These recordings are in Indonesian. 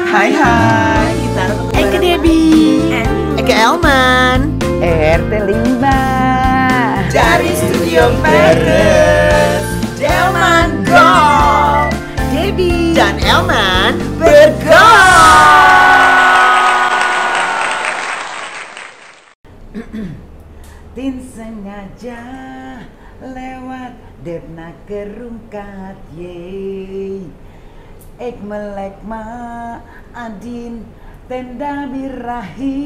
Hai kita Eke Debbie, Eke Elman, RT Limba dari Studio Paris. Elman Go, Debbie dan Elman bergo. Tin sengaja lewat depna kerungkat ye. Ek melek ma adin tenda birahi.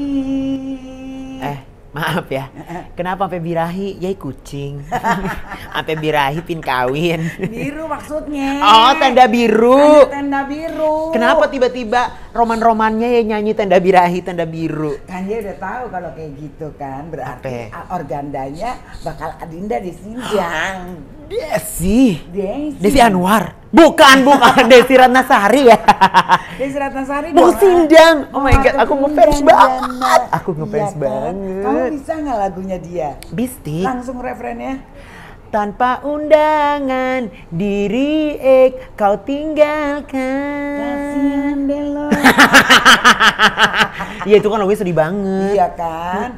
Maaf ya, kenapa sampai birahi? Yai kucing. Sampai birahi pin kawin. Biru maksudnya. Oh, tenda biru. Tenda biru. Kenapa tiba-tiba roman-romannya ya nyanyi tenda birahi, tenda biru? Kan dia udah tahu kalau kayak gitu kan, berarti organdanya bakal Adinda disinjang. Desi Desi Anwar. Bukan Desi Ratnasari ya. Desi Ratnasari mau dong. sindang. Oh my god, aku ngefans banget. Diana. Aku ngefans Iya kan? banget. Kamu bisa nggak lagunya dia? Bistik. Langsung refrennya. Tanpa undangan diri kau tinggalkan. Kasihan deh lo. Iya itu kan lagunya sedih banget. Iya kan?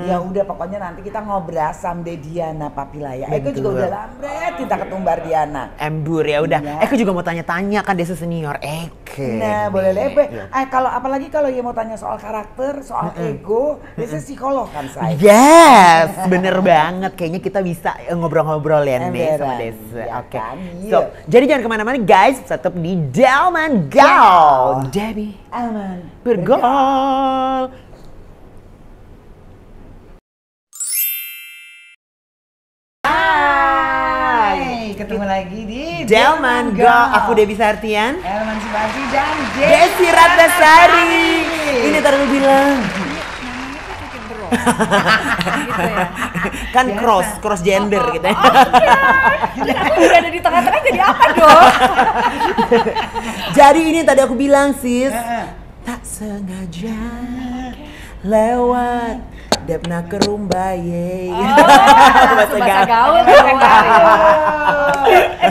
Ya udah pokoknya nanti kita ngobrasam deh Diana Papilaya. Eko juga udah lambret kita ketumbar Diana. Embur ya udah. Iya. Eko juga mau tanya-tanya kan Desa senior Eke. Nah boleh lebe. Kalau apalagi kalau ya mau tanya soal karakter, soal ego, biasanya psikolog kan saya. Yes, bener banget. Kayaknya kita bisa ngobrol-ngobrol ya nih sama Desa. Ya Oke. kan? So, jadi jangan kemana-mana guys, tetap di Delman Go. Debbie Aman. bergol. Hai, ketemu lagi di Delman Go. Aku Debbie Sartian. Elman Subasi dan Desi Ratnasari. Ini tadi lu bilang. Gitu ya. Kan cross gender gitu ya. Jadi aku udah ada di tengah-tengah jadi apa dong? Jadi ini tadi aku bilang sis, tak sengaja lewat depna kerumbaye. Bahasa gaul.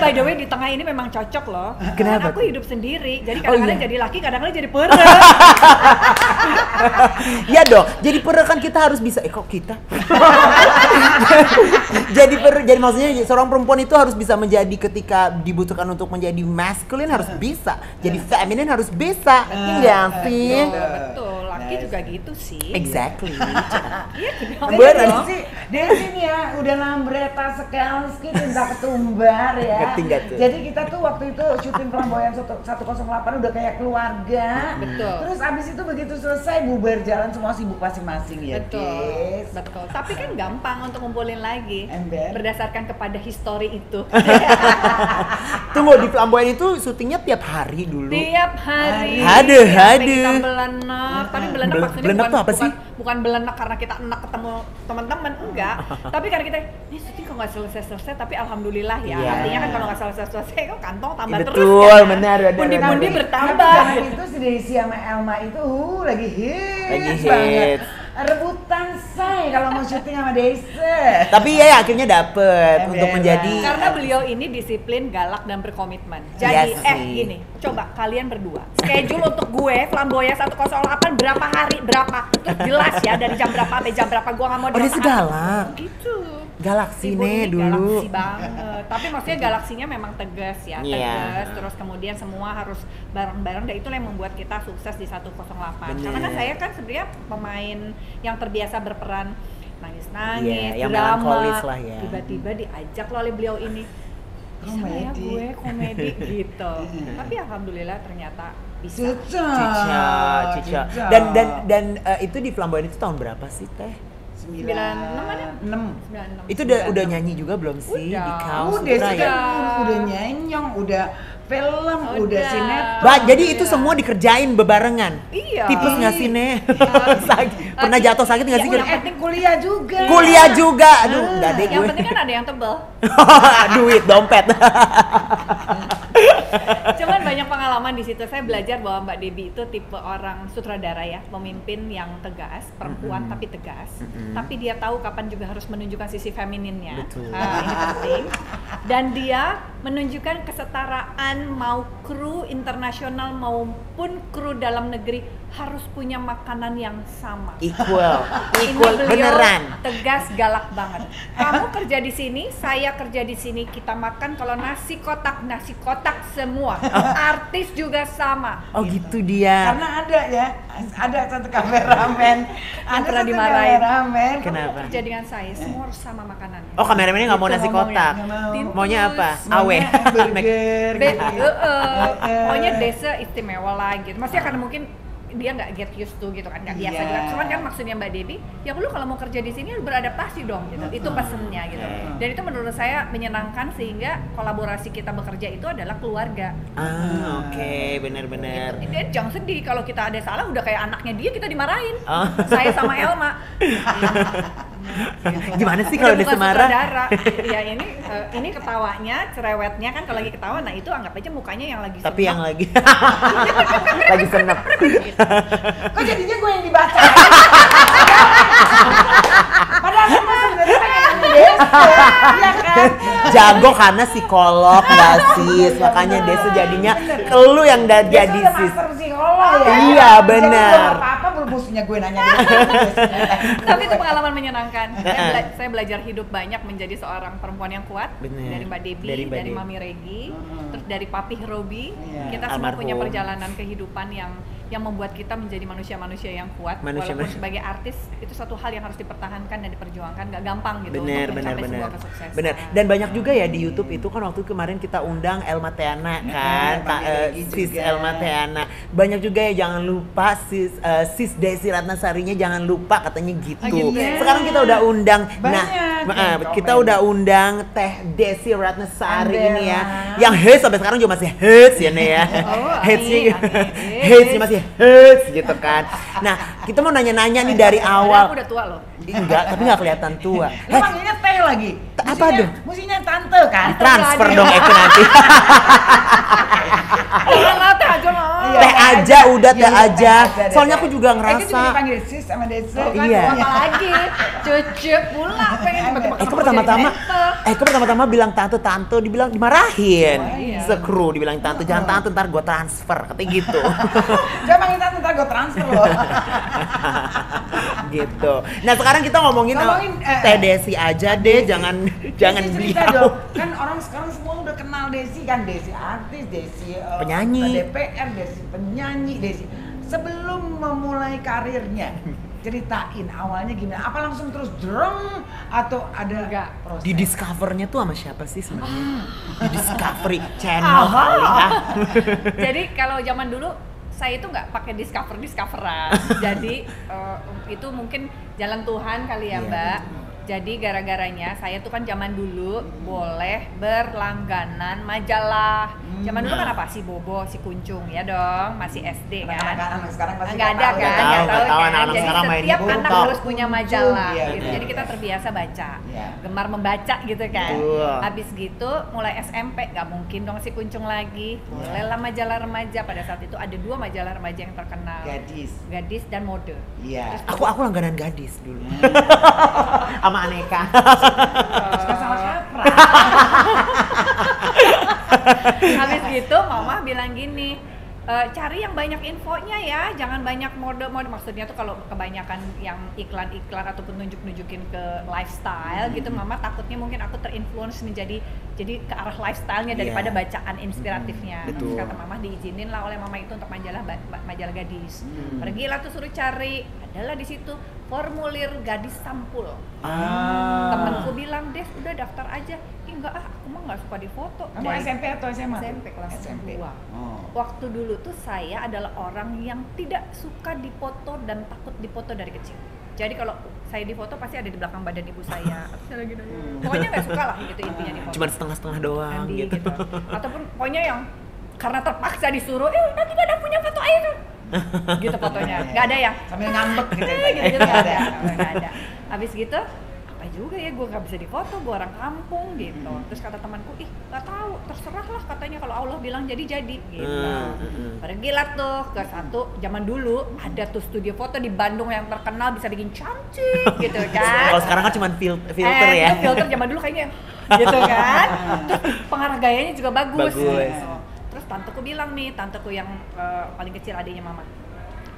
By the way di tengah ini memang cocok loh. Kenapa? Kan aku hidup sendiri, jadi kadang-kadang jadi laki, kadang-kadang jadi pere. Ya dong, jadi pere kan kita harus bisa. Kok kita? jadi maksudnya seorang perempuan itu harus bisa menjadi ketika dibutuhkan untuk menjadi maskulin harus bisa, jadi feminin harus bisa. Iya sih. Betul, laki juga gitu sih. Exactly. Iya Bener. Desi nih ya, udah lambreta sekali cinta ketumbar ya. Ngerti nggak tuh? Jadi kita tuh waktu itu syuting Flamboyan 108 udah kayak keluarga. Betul. Terus abis itu begitu selesai bubar jalan semua sibuk masing-masing ya. Betul, Des. betul. Tapi kan gampang untuk ngumpulin lagi. Ember. Berdasarkan kepada histori itu. Tunggu, di Flamboyan itu syutingnya tiap hari dulu. Tiap hari. Haduh. Sampai kita belenak. Tapi belenak maksudnya Belenak tuh apa sih? bukan belenak karena kita enak ketemu teman-teman, enggak. Tapi karena kita ini syuting kok nggak selesai, tapi alhamdulillah ya. Iya. Artinya kan kalau nggak selesai kok kantong tambah terus Betul, kan. benar. Pundi-pundi Tapi bertambah. zaman itu si Desi sama Elma itu lagi hits Lagi hits. banget. Rebutan say kalau mau syuting sama Desi. Tapi ya akhirnya dapet Ember. untuk menjadi. Karena beliau ini disiplin, galak, dan berkomitmen. Jadi, Iya sih. gini, coba kalian berdua schedule untuk gue Flamboyan 108 berapa hari, berapa. Terus jelas ya dari jam berapa sampai jam berapa, gue gak mau Oh, dia sih galak. Gitu. Galaksi Ibu nih ini dulu. galaksi banget. Tapi maksudnya galaksinya memang tegas ya, Iya. tegas. Terus kemudian semua harus bareng-bareng, dan itulah yang membuat kita sukses di 108. Bener. Karena kan saya kan sebenarnya pemain yang terbiasa berperan nangis-nangis, Iya, yang drama. melankolis lah ya. Tiba-tiba diajak loh oleh beliau ini. Bisa nggak ya Komedi. gue komedi gitu. Tapi alhamdulillah ternyata bisa. Cica. Cica. Dan itu di Flamboyan itu tahun berapa sih Teh? 96 ada? 6. 96. Itu udah nyanyi juga belum sih Udah. di Kaos Udah Sutra sih ya? udah nyenyong, udah film, udah Udah. sinetron. Jadi itu semua dikerjain bebarengan. Iya. Tipes nggak sih Nih? Pernah jatuh sakit nggak sih? Ya, Yang penting kuliah juga. Kuliah juga. Aduh, nggak deh Yang gue. penting kan ada yang tebel. Duit, dompet. Cuman banyak pengalaman di situ. Saya belajar bahwa Mbak Debbie itu tipe orang sutradara ya, pemimpin yang tegas, perempuan tapi tegas. Tapi dia tahu kapan juga harus menunjukkan sisi femininnya. Betul. Ini penting. Dan dia menunjukkan kesetaraan, mau kru internasional maupun kru dalam negeri harus punya makanan yang sama. Equal, Ini beliau beneran. tegas, galak banget. Kamu kerja di sini, saya kerja di sini, kita makan kalau nasi kotak semua. Artis juga sama. Oh gitu dia. Karena ada satu kameramen, Yang pernah dimarahin. Kenapa? Kenapa? Kerja dengan saya, semua harus sama makanannya. Oh kameramennya nggak mau Itu nasi ngomongnya, kotak. nggak mau. Tintus. Maunya apa? Maunya Awe. burger. gitu. Pokoknya desa istimewa lah gitu. Maksudnya karena mungkin dia nggak get used to gitu kan, nggak biasa Iya. juga. Cuman kan maksudnya Mbak Debbie, ya lu kalau mau kerja di sini lu beradaptasi dong gitu. Itu pesennya gitu. Dan itu menurut saya menyenangkan sehingga kolaborasi kita bekerja itu adalah keluarga. Oke, benar-benar. Dia jangan sedih kalau kita ada salah udah kayak anaknya dia kita dimarahin. Oh. Saya sama Elma. Gimana sih kalau Udah dia bukan semarah? sutradara. Ya ini ketawanya, cerewetnya kan kalau lagi ketawa, nah itu anggap aja mukanya yang lagi Tapi yang senang. lagi lagi senep. Kok jadinya gue yang dibaca? Padahal aku sebenarnya pengen Desa, ya kan? Jago karena psikolog nggak sis, makanya Desa jadinya lu yang Desa jadi udah sis. master psikolog ya. Iya, Jadi benar. gua apa-apa bermusuhnya gue nanya Desa. Tapi itu pengalaman menyenangkan. Saya belajar hidup banyak menjadi seorang perempuan yang kuat. Bener. Dari Mbak Debbie, Dari Mbak dari Debbie. Mami Regi, terus dari Papi Robi. Iya. Kita semua punya Almarhum. perjalanan kehidupan yang membuat kita menjadi manusia-manusia yang kuat. Manusia- Walaupun manusia. sebagai artis itu satu hal yang harus dipertahankan dan diperjuangkan, nggak gampang gitu Bener, untuk bener, mencapai bener. sebuah kesuksesan. Bener. Dan banyak juga ya di YouTube itu kan waktu kemarin kita undang Elma Teana kan, Mami Regi sis juga. Elma Teana. Banyak juga ya jangan lupa sis Desi Ratnasarinya jangan lupa katanya gitu. Oh, gitu ya? Sekarang kita udah undang, Banyak yang kita komen. udah undang Teh Desi Ratnasari Andela. ini ya, yang hits sampai sekarang juga masih hits ya nih ya. Oh, Hitsnya, amin. hitsnya masih hits gitu kan. Nah kita mau nanya-nanya nih dari Padahal awal. aku udah tua loh. Enggak, tapi nggak kelihatan tua. Lo manggilnya Teh lagi. Apa Mestinya- tuh? Mestinya tante kan? Transfer Aduh. dong Eko nanti. Jangan teh aja mah. Iya, Teh aja, udah Iya, teh iya, aja. deh. Soalnya aku juga Eko ngerasa. juga dipanggil sis sama Desa. Kan Iya. apa lagi? Cucu pula pengen tiba-tiba Eko ketemu pertama-tama, jadi tante. Eko pertama-tama bilang tante, dibilang dimarahin. Oh, iya. Sekru dibilang tante, jangan tante ntar gue transfer, katanya gitu. Jangan panggil tante, ntar gue transfer loh. Gitu. Nah sekarang kita ngomongin, Ngomongin, Teh Desi aja deh, jangan Desi cerita beliau. dong. Kan orang sekarang semua udah kenal Desi kan, Desi artis, Desi Penyanyi. DPR, Desi penyanyi, Desi. Sebelum memulai karirnya, ceritain awalnya gimana? Apa langsung terus drong atau ada Enggak. proses? Di discovernya tuh sama siapa sih sebenarnya? Di Discovery Channel kali ya. Jadi kalau zaman dulu saya itu nggak pakai discoveran. Jadi itu mungkin jalan Tuhan kali ya Iya. Mbak. Jadi gara-garanya saya tuh kan zaman dulu boleh berlangganan majalah. Zaman dulu kan apa si Bobo, si Kuncung ya dong, masih SD kan. Anak-anak sekarang pasti Nggak ada tahu. kan, Nggak nggak tahu, tahu kan. anak-anak Jadi sekarang main setiap buku, anak tahu. harus punya majalah Iya, gitu. iya. Jadi kita terbiasa baca, Iya. gemar membaca gitu kan. Betul. Habis gitu mulai SMP nggak mungkin dong si Kuncung lagi. Mulailah majalah remaja. Pada saat itu ada 2 majalah remaja yang terkenal. Gadis dan Mode. Iya. Aku langganan Gadis dulu. Sama Aneka. Suka sama siapa? Habis gitu mama bilang gini, cari yang banyak infonya ya, jangan banyak mode-mode. Maksudnya tuh kalau kebanyakan yang iklan-iklan ataupun nunjuk-nunjukin ke lifestyle gitu, mama takutnya mungkin aku terinfluence menjadi jadi ke arah lifestyle-nya daripada Iya. bacaan inspiratifnya. Terus Betul. kata mama diizinin lah oleh mama itu untuk majalah majalah gadis. Pergilah tuh suruh cari, adalah di situ formulir gadis sampul. Temenku bilang, Des udah daftar aja. Ih enggak aku mah nggak suka difoto. Kamu Dari SMP atau SMA? SMP kelas SMP. 2. Oh. Waktu dulu tuh saya adalah orang yang tidak suka dipoto dan takut dipoto dari kecil. Jadi kalau saya difoto pasti ada di belakang badan ibu saya. Atau saya lagi nanya. Pokoknya nggak suka lah gitu intinya difoto. Cuman setengah-setengah doang Nanti gitu. Ataupun pokoknya yang karena terpaksa disuruh, nanti pada punya foto aja tuh. Gitu fotonya. Nggak ada yang Sambil ngambek gitu. gitu nggak ada. Habis gitu apa juga ya gue nggak bisa difoto, gue orang kampung gitu. Terus kata temanku, ih nggak tahu, terserah lah katanya kalau Allah bilang jadi gitu. Pergilah tuh ke satu, zaman dulu ada tuh studio foto di Bandung yang terkenal bisa bikin cantik gitu kan. Kalau sekarang kan cuma filter ya. Itu filter zaman dulu kayaknya gitu kan. Terus pengarah gayanya juga bagus. Bagus. Terus tanteku bilang nih, tanteku yang paling kecil adiknya mama,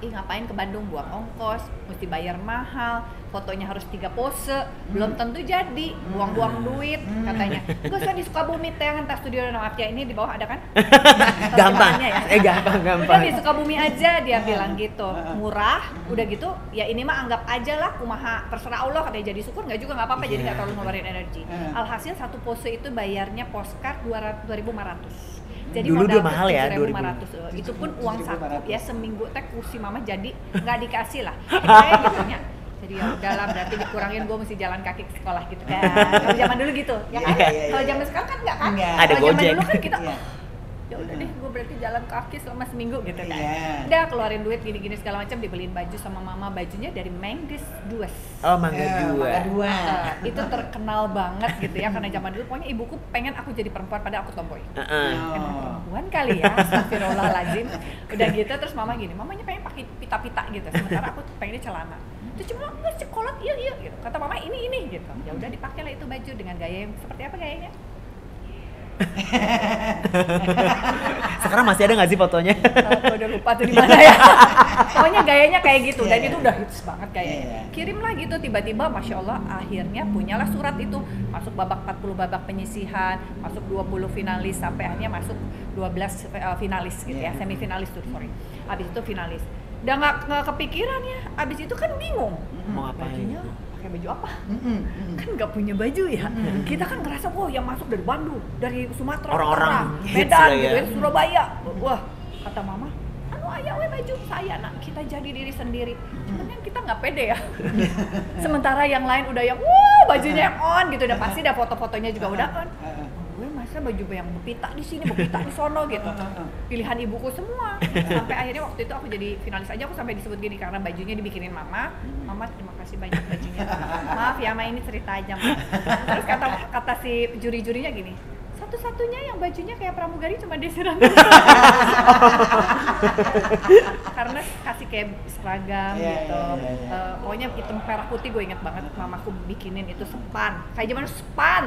ih ngapain ke Bandung buang ongkos, mesti bayar mahal, fotonya harus 3 pose, belum tentu jadi, buang-buang duit katanya. Gak usah di Sukabumi teh, entar studio Noakia ini di bawah ada kan? Gampang, Ya? gampang. Udah di Sukabumi aja dia bilang gitu, murah, udah gitu, ya ini mah anggap aja lah, kumaha terserah Allah katanya, jadi syukur nggak juga nggak apa-apa, jadi nggak terlalu ngeluarin energi. Alhasil satu pose itu bayarnya postcard 2.500. Jadi Dulu modal dia mahal ya, 2.500. Itu pun uang saku ya, seminggu teh kursi mama jadi nggak dikasih lah. Kayak gitunya. Jadi ya udahlah, berarti dikurangin gue mesti jalan kaki ke sekolah gitu kan. Kalau zaman dulu gitu, ya kan? Kalau zaman sekarang kan nggak kan? Ada Kalau zaman Gojek. dulu kan kita ya udah deh, gue berarti jalan kaki selama seminggu gitu kan. Udah keluarin duit gini-gini segala macam, dibeliin baju sama mama, bajunya dari Manggis Dues. Oh, Mangga Dua. Itu terkenal banget gitu ya, karena zaman dulu pokoknya ibuku pengen aku jadi perempuan padahal aku tomboy. Emang perempuan kali ya, astagfirullahaladzim. Udah gitu terus mama gini, mamanya pengen pakai pita-pita gitu, sementara aku pengennya celana. Terus cuma nggak sekolah, iya gitu. Kata mama ini gitu. Ya udah dipakai lah itu baju dengan gaya yang seperti apa gayanya? Sekarang masih ada nggak sih fotonya? Aku udah lupa tuh di mana ya. Pokoknya gayanya kayak gitu, dan itu udah hits banget kayaknya. Kirimlah gitu, tiba-tiba Masya Allah akhirnya punyalah surat itu, masuk babak 40 babak penyisihan, masuk 20 finalis, sampai akhirnya masuk 12 finalis gitu ya, semifinalis tuh, sorry. Habis itu finalis. Udah nggak kepikiran ya, habis itu kan bingung. Mau ngapain? Bajunya pakai baju apa? Kan nggak punya baju ya. Kita kan ngerasa, wah yang masuk dari Bandung, dari Sumatera, Orang-orang hits Medan lah ya. gitu ya, Surabaya. Wah, kata mama, anu ayah we baju saya nak, kita jadi diri sendiri. Cuman kan kita nggak pede ya. Sementara yang lain udah yang, bajunya yang on gitu, udah pasti udah foto-fotonya juga udah on. Gue masa baju yang berpita di sini, berpita di sono gitu. Pilihan ibuku semua. Sampai akhirnya waktu itu aku jadi finalis aja, aku sampai disebut gini karena bajunya dibikinin mama. Mama terima kasih banyak bajunya. Maaf ya, Ma ini cerita aja. Ma. Terus kata si juri-jurinya gini, satu-satunya yang bajunya kayak pramugari cuma Desiran. Karena kasih kayak seragam gitu. Pokoknya hitam merah putih, gue inget banget mamaku bikinin itu sepan. Kayak zaman sepan.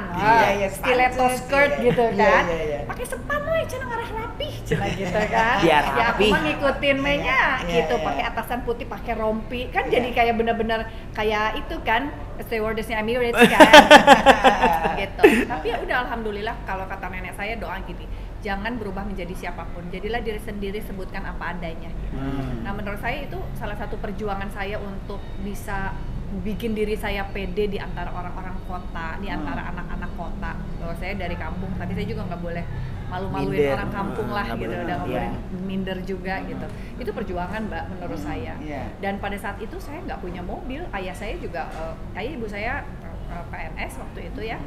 Stiletto skirt gitu kan. Pakai sepan loh, cenah ngarah rapih, cenah gitu kan. Biar Ya aku rapih. mah ngikutin mainnya gitu, pakai atasan putih, pakai rompi. Kan jadi kayak bener-bener kayak itu kan, stewardessnya Emirates kan. Gitu. Tapi ya udah alhamdulillah, kalau kata nenek saya doa gini, jangan berubah menjadi siapapun, jadilah diri sendiri, sebutkan apa adanya. Nah menurut saya itu salah satu perjuangan saya untuk bisa bikin diri saya pede di antara orang-orang kota, di antara anak-anak kota. Bahwa saya dari kampung, tapi saya juga nggak boleh malu-maluin Minder. orang kampung lah Nggak gitu, boleh, udah nggak iya. boleh minder juga gitu. Itu perjuangan Mbak menurut saya. Dan pada saat itu saya nggak punya mobil, ayah saya juga, ayah ibu saya PNS waktu itu ya,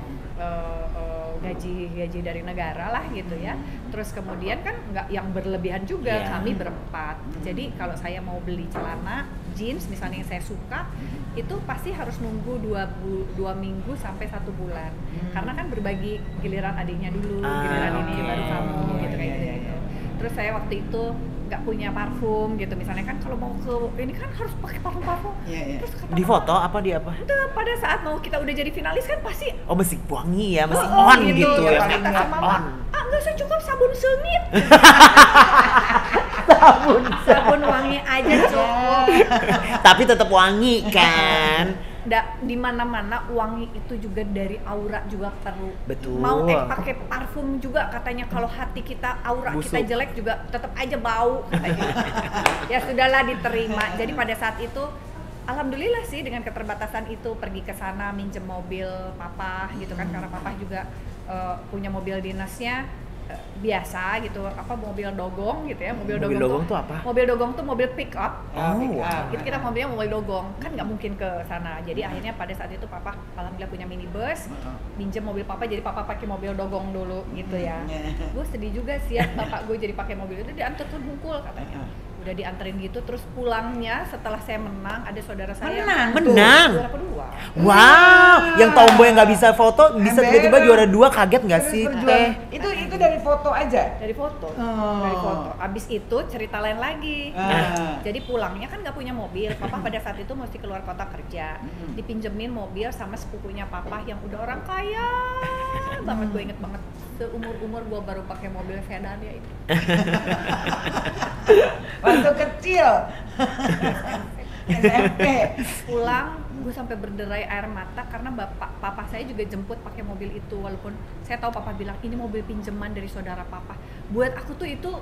gaji dari negara lah gitu ya. Terus kemudian kan nggak yang berlebihan juga, kami berempat. Jadi kalau saya mau beli celana jeans misalnya yang saya suka, itu pasti harus nunggu 2 minggu sampai 1 bulan. Karena kan berbagi giliran adiknya dulu, giliran ini baru kamu gitu kayak gitu. Terus saya waktu itu nggak punya parfum gitu, misalnya kan kalau mau ke ini kan harus pakai parfum. Terus kata Di foto apa di apa? udah pada saat mau kita udah jadi finalis kan pasti Oh, mesti wangi ya, mesti on gitu ya. Kata sama mama, nggak usah cukup sabun sengit. sabun wangi aja cukup. Tapi tetap wangi kan. Di mana-mana wangi itu juga dari aura juga perlu. Betul. Mau pakai parfum juga katanya, kalau hati kita aura Busuk. kita jelek juga tetap aja bau katanya. Ya sudahlah, diterima. Jadi pada saat itu alhamdulillah sih dengan keterbatasan itu pergi ke sana minjem mobil papa gitu kan, karena papa juga punya mobil dinasnya biasa gitu, apa mobil dogong gitu ya. Mobil dogong tuh apa? Mobil dogong tuh mobil pick up. Oh, Gitu, kita mobilnya mobil dogong, kan nggak mungkin ke sana. Jadi akhirnya pada saat itu papa alhamdulillah punya minibus, minjem mobil papa, jadi papa pakai mobil dogong dulu gitu ya. Gue sedih juga sih ya, bapak gue jadi pakai mobil itu, diantar ke Hungkul katanya. Udah dianterin gitu, terus pulangnya setelah saya menang, ada saudara saya Menang? juara kedua. Wow, yang tomboy yang nggak bisa foto bisa tiba-tiba juara 2, kaget nggak sih? Itu dari foto aja. Dari foto, dari foto. Abis itu cerita lain lagi. Jadi pulangnya kan nggak punya mobil. Papa pada saat itu mesti keluar kota kerja. Dipinjemin mobil sama sepupunya papa yang udah orang kaya banget, gue inget banget. Seumur-umur gue baru pakai mobil sedan ya itu. Waktu kecil. SMP. Pulang gue sampai berderai air mata karena papa saya juga jemput pakai mobil itu, walaupun saya tahu papa bilang ini mobil pinjaman dari saudara papa. Buat aku tuh itu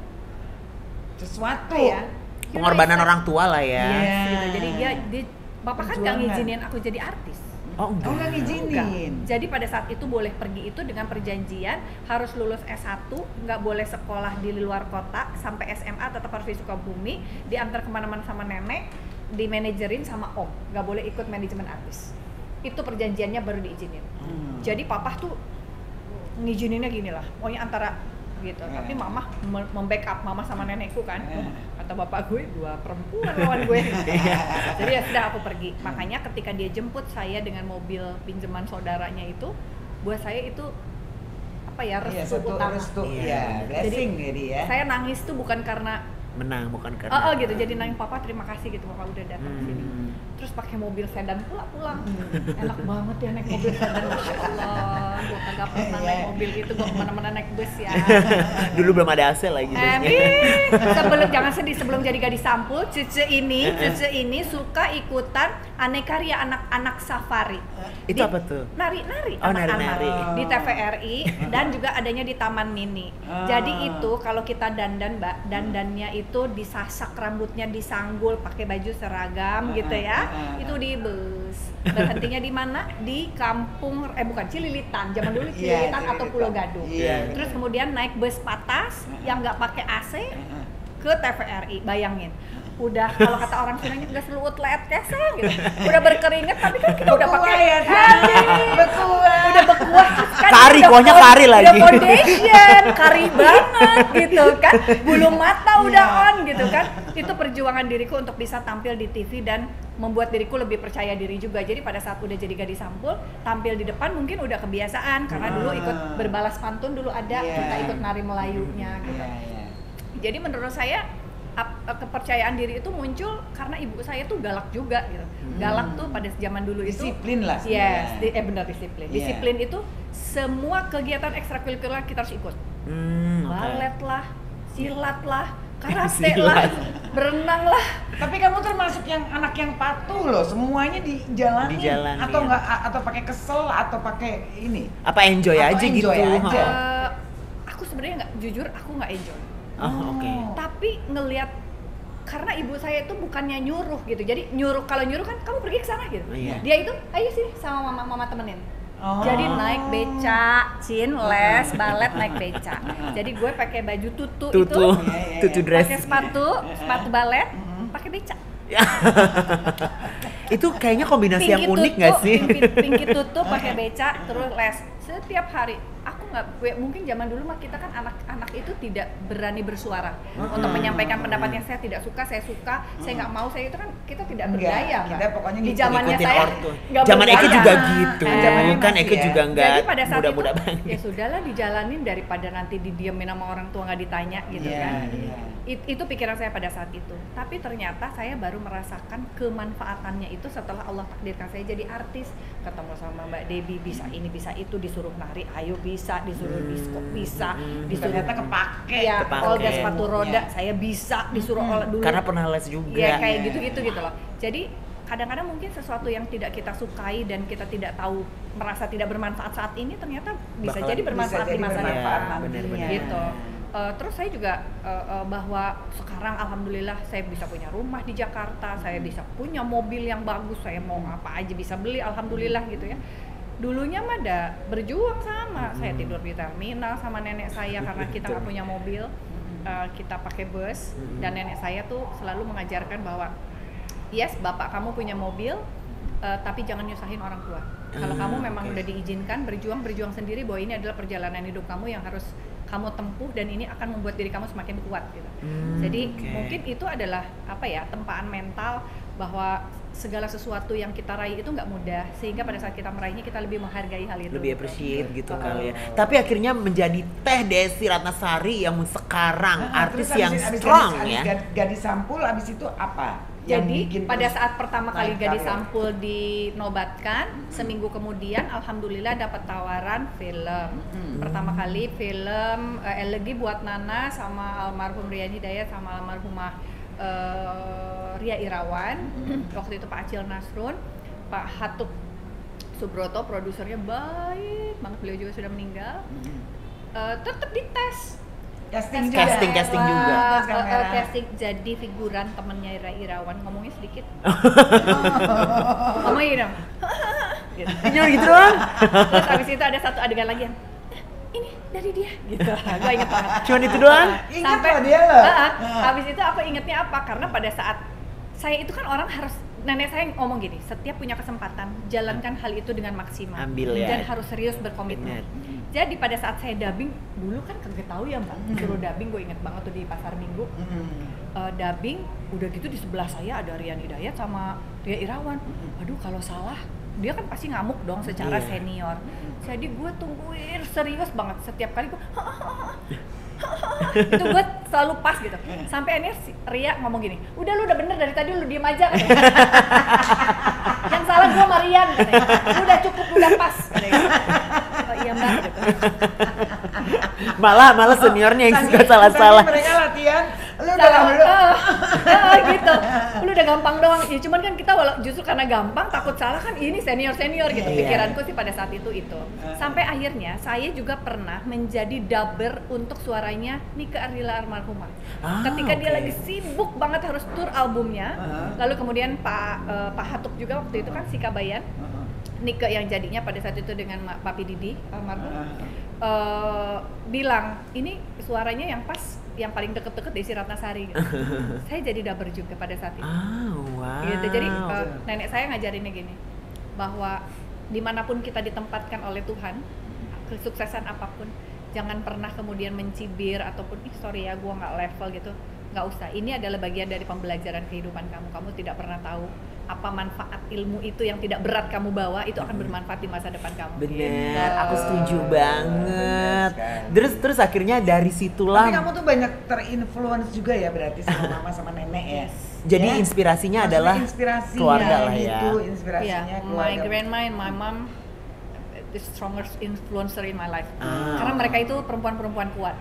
Sesuatu. ya Pengorbanan orang tua lah ya. Iya. gitu. Jadi dia papa kan nggak Perjuangan. ngizinin aku jadi artis. Oh, Oh, nggak ngizinin. Enggak. Jadi pada saat itu boleh pergi itu dengan perjanjian harus lulus S1, nggak boleh sekolah di luar kota, sampai SMA tetap harus di Sukabumi, diantar kemana-mana sama nenek, dimanajerin sama om, nggak boleh ikut manajemen artis. Itu perjanjiannya baru diizinin. Jadi papa tuh ngizininnya gini lah, pokoknya antara gitu. Tapi mama membackup mama sama nenekku kan. Kata bapak gue, 2 perempuan lawan gue. Jadi ya sudah aku pergi. Makanya ketika dia jemput saya dengan mobil pinjaman saudaranya itu, buat saya itu apa ya, Iya, restu satu utama. restu. Iya. Iya, blessing jadi ya. Saya nangis tuh bukan karena Menang bukan karena. gitu. Jadi nangis, papa terima kasih gitu, papa udah datang sini. Terus pakai mobil sedan pulang. Enak banget ya naik mobil sedan, masya Allah. Gue kagak pernah naik mobil gitu, gue kemana-mana naik bus ya. Dulu belum ada AC lagi. Sebelum, jangan sedih, sebelum jadi gadis sampul, cucu ini suka ikutan aneka-ria anak-anak safari. Itu apa tuh? Nari-nari, Oh, anak-anak nari-nari. di TVRI dan juga adanya di Taman Mini. Jadi itu kalau kita dandan, Mbak, dandannya itu disasak, rambutnya disanggul, pakai baju seragam gitu ya. Itu di bus. Berhentinya di mana? Di kampung, bukan Cililitan, zaman dulu Cililitan atau Pulau Gadung. Iya, Terus kemudian naik bus patas yang nggak pakai AC ke TVRI, bayangin. Udah kalau kata orang Sundanya udah seluut leet kesel gitu. Udah berkeringat tapi kan kita udah pakai ya, bekuah. udah bekuah kan. Kari, udah kuahnya kari lagi. Udah foundation, kari banget gitu kan. Bulu mata udah on gitu kan. Itu perjuangan diriku untuk bisa tampil di TV dan membuat diriku lebih percaya diri juga. Jadi pada saat udah jadi gadis sampul, tampil di depan mungkin udah kebiasaan karena dulu ikut berbalas pantun dulu ada, kita ikut nari Melayunya gitu. Jadi menurut saya kepercayaan diri itu muncul karena ibu saya tuh galak juga gitu. Galak tuh pada zaman dulu itu Disiplin lah. yes, benar disiplin. Disiplin itu semua kegiatan ekstrakurikuler kita harus ikut. Balet lah, silat lah, karate lah, berenang lah. Tapi kamu termasuk yang anak yang patuh loh, semuanya dijalanin. Dijalanin. Atau enggak, atau pakai kesel atau pakai ini. Apa enjoy Atau aja enjoy gitu. aja. Aku sebenarnya nggak, jujur aku nggak enjoy. Oh, oke. Tapi ngelihat karena ibu saya itu bukannya nyuruh gitu. Jadi kalau nyuruh kan kamu pergi ke sana gitu. Iya. Dia itu ayo sini sama mama temenin. Oh. Jadi naik beca, les, balet naik beca. Jadi gue pakai baju tutu itu, Tutu dress. pakai sepatu balet, pakai beca. Itu kayaknya kombinasi yang unik nggak sih? Pinky tutu pakai beca, terus les setiap hari. Aku nggak, mungkin zaman dulu mah kita kan anak-anak itu tidak berani bersuara untuk menyampaikan pendapatnya. Saya tidak suka, saya suka, saya nggak mau, saya itu kan kita tidak berdaya. Kita Mbak. pokoknya di ngikutin zamannya Ikutin saya ortu. nggak Zaman Eke berdaya. juga gitu. Zamannya Kan masih Eke ya. juga nggak Jadi pada saat muda-muda itu banget. ya sudahlah dijalanin daripada nanti didiemin sama orang tua nggak ditanya gitu Iya, kan. iya. Itu pikiran saya pada saat itu. Tapi ternyata saya baru merasakan kemanfaatannya itu setelah Allah takdirkan saya jadi artis, ketemu sama Mbak Debbie, bisa ini bisa itu, disuruh nari, ayo bisa, disuruh disco bisa, disuruh Ternyata kepake. ya Kepake. olga sepatu roda, Iya. saya bisa, disuruh dulu. Karena pernah les juga. Ya kayak gitu-gitu gitu loh. Jadi kadang-kadang mungkin sesuatu yang tidak kita sukai dan kita tidak tahu, merasa tidak bermanfaat saat ini ternyata bisa Bakalan jadi bermanfaat bisa di jadi masa bermanfaat depan. nantinya. Gitu. Terus saya juga bahwa sekarang alhamdulillah saya bisa punya rumah di Jakarta, saya bisa punya mobil yang bagus, saya mau apa aja bisa beli alhamdulillah gitu ya. Dulunya mah ada berjuang sama, saya tidur di terminal sama nenek saya karena kita nggak punya mobil, kita pakai bus dan nenek saya tuh selalu mengajarkan bahwa yes, bapak kamu punya mobil, tapi jangan nyusahin orang tua. Kalau kamu memang udah diizinkan berjuang sendiri, bahwa ini adalah perjalanan hidup kamu yang harus kamu tempuh dan ini akan membuat diri kamu semakin kuat gitu. Jadi mungkin itu adalah apa ya, tempaan mental bahwa segala sesuatu yang kita raih itu nggak mudah, sehingga pada saat kita meraihnya kita lebih menghargai hal itu. Lebih appreciate gitu kali ya. Tapi akhirnya menjadi Teh Desi Ratnasari yang sekarang artis yang strong ya. Gadis Sampul abis itu apa? Jadi pada saat pertama kali Gadis karir? Sampul dinobatkan, seminggu kemudian alhamdulillah dapat tawaran film. Pertama kali film Elegi buat Nana sama almarhum Rian Hidayat sama almarhumah Ria Irawan. Waktu itu Pak Acil Nasrun, Pak Hatub Subroto produsernya baik banget, beliau juga sudah meninggal. Tetap dites. Casting juga. Casting jadi figuran temennya Ria Irawan, ngomongnya sedikit. Ngomongnya gitu. Cuma gitu doang. Terus abis itu ada satu adegan lagi yang ini dari dia gitu. Gue inget banget. Cuman itu doang. Ingat loh dia loh. Habis itu aku ingetnya apa? Karena pada saat saya itu kan orang harus, nenek saya ngomong gini, setiap punya kesempatan jalankan hal itu dengan maksimal. Ambil ya. Dan harus serius berkomitmen. Jadi pada saat saya dubbing, dulu kan kagak tahu ya Mbak, suruh dubbing, gue inget banget tuh di Pasar Minggu. Dubbing, udah gitu di sebelah saya ada Rian Hidayat sama Ria Irawan. Aduh kalau salah, dia kan pasti ngamuk dong secara senior. Jadi gue tungguin serius banget, setiap kali gue itu gue selalu pas gitu. Sampai akhirnya Ria ngomong gini, udah lu udah bener dari tadi lu diem aja katanya. Yang salah gue sama Rian katanya. Udah cukup, udah pas katanya. Oh iya Mbak gitu. Malah seniornya yang suka salah-salah. Mereka latihan, lu udah gitu. Lu udah gampang doang. Ya cuman kan kita justru karena gampang takut salah kan, ini senior gitu. Pikiranku sih pada saat itu. Sampai akhirnya saya juga pernah menjadi dubber untuk suaranya Nike Ardila almarhumah. Ketika dia lagi sibuk banget harus tur albumnya. Lalu kemudian Pak Hatub juga waktu itu kan si Kabayan. Nike yang jadinya pada saat itu dengan Papi Didi almarhum bilang ini suaranya yang pas, yang paling deket-deket Desi Ratnasari gitu. Saya jadi dubber juga pada saat itu. Wow. Gitu. Jadi nenek saya ngajarinnya gini, bahwa dimanapun kita ditempatkan oleh Tuhan, kesuksesan apapun, jangan pernah kemudian mencibir ataupun sorry ya gua nggak level gitu. Nggak usah, ini adalah bagian dari pembelajaran kehidupan kamu tidak pernah tahu apa manfaat ilmu itu yang tidak berat kamu bawa, itu akan bermanfaat di masa depan kamu. Bener, aku setuju banget. Terus akhirnya dari situlah. Tapi kamu tuh banyak terinfluence juga ya berarti sama mama sama nenek ya. Jadi inspirasinya adalah keluarga lah ya. Gitu, inspirasinya keluarga. My grandma and my mom the strongest influencer in my life. Karena mereka itu perempuan-perempuan kuat.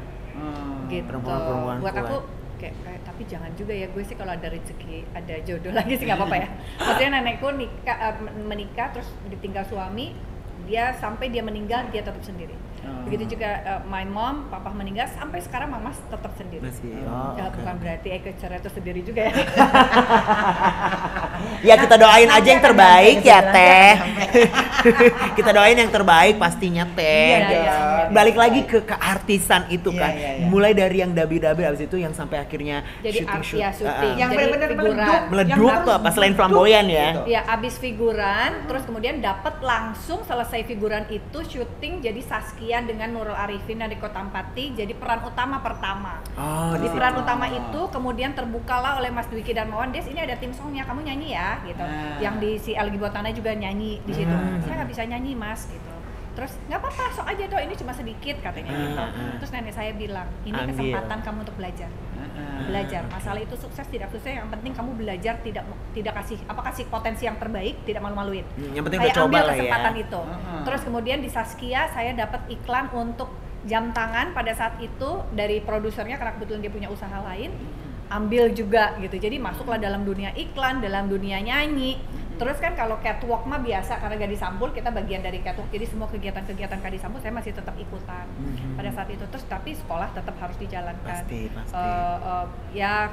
Gitu. Perempuan-perempuan buat kuat. aku kayak tapi jangan juga ya, gue sih kalau ada rezeki ada jodoh lagi sih nggak apa-apa ya. Maksudnya nenekku menikah terus ditinggal suami, dia sampai dia meninggal dia tetap sendiri. Begitu juga my mom, papa meninggal sampai sekarang mama tetap sendiri. Masih. Bukan berarti cerai terus sendiri juga ya. Ya kita doain aja yang terbaik ya Teh. Kita doain yang terbaik pastinya Teh. Iya. Balik lagi ke keartisan itu kan. Iya. Mulai dari yang dabi-dabi abis itu yang sampai akhirnya jadi syuting. Yang jadi benar-benar figuran. meleduk tuh apa selain flamboyan ya. Ya abis figuran, terus kemudian dapat langsung selesai figuran itu syuting jadi Saskia dengan Nurul Arifin dan Riko Tampati jadi peran utama pertama. Di peran utama itu kemudian terbukalah oleh Mas Dwiki dan Mawan, Des ini ada tim songnya, kamu nyanyi ya gitu. Yang di si Elgi Botana juga nyanyi di situ. Saya nggak bisa nyanyi Mas gitu. Terus nggak apa-apa, sok aja toh ini cuma sedikit katanya gitu. Terus nenek saya bilang ini kesempatan kamu untuk belajar. Belajar masalah itu sukses tidak sukses, yang penting kamu belajar, tidak kasih potensi yang terbaik, tidak malu-maluin. Yang penting saya ambil lah kesempatan ya. itu. Terus kemudian di Saskia saya dapat iklan untuk jam tangan pada saat itu dari produsernya karena kebetulan dia punya usaha lain, ambil juga gitu. Jadi masuklah dalam dunia iklan, dalam dunia nyanyi. Terus kan kalau catwalk mah biasa karena Gadis Sampul kita bagian dari catwalk, jadi semua kegiatan-kegiatan Gadis Sampul saya masih tetap ikutan pada saat itu. Terus tapi sekolah tetap harus dijalankan. Pasti. Ya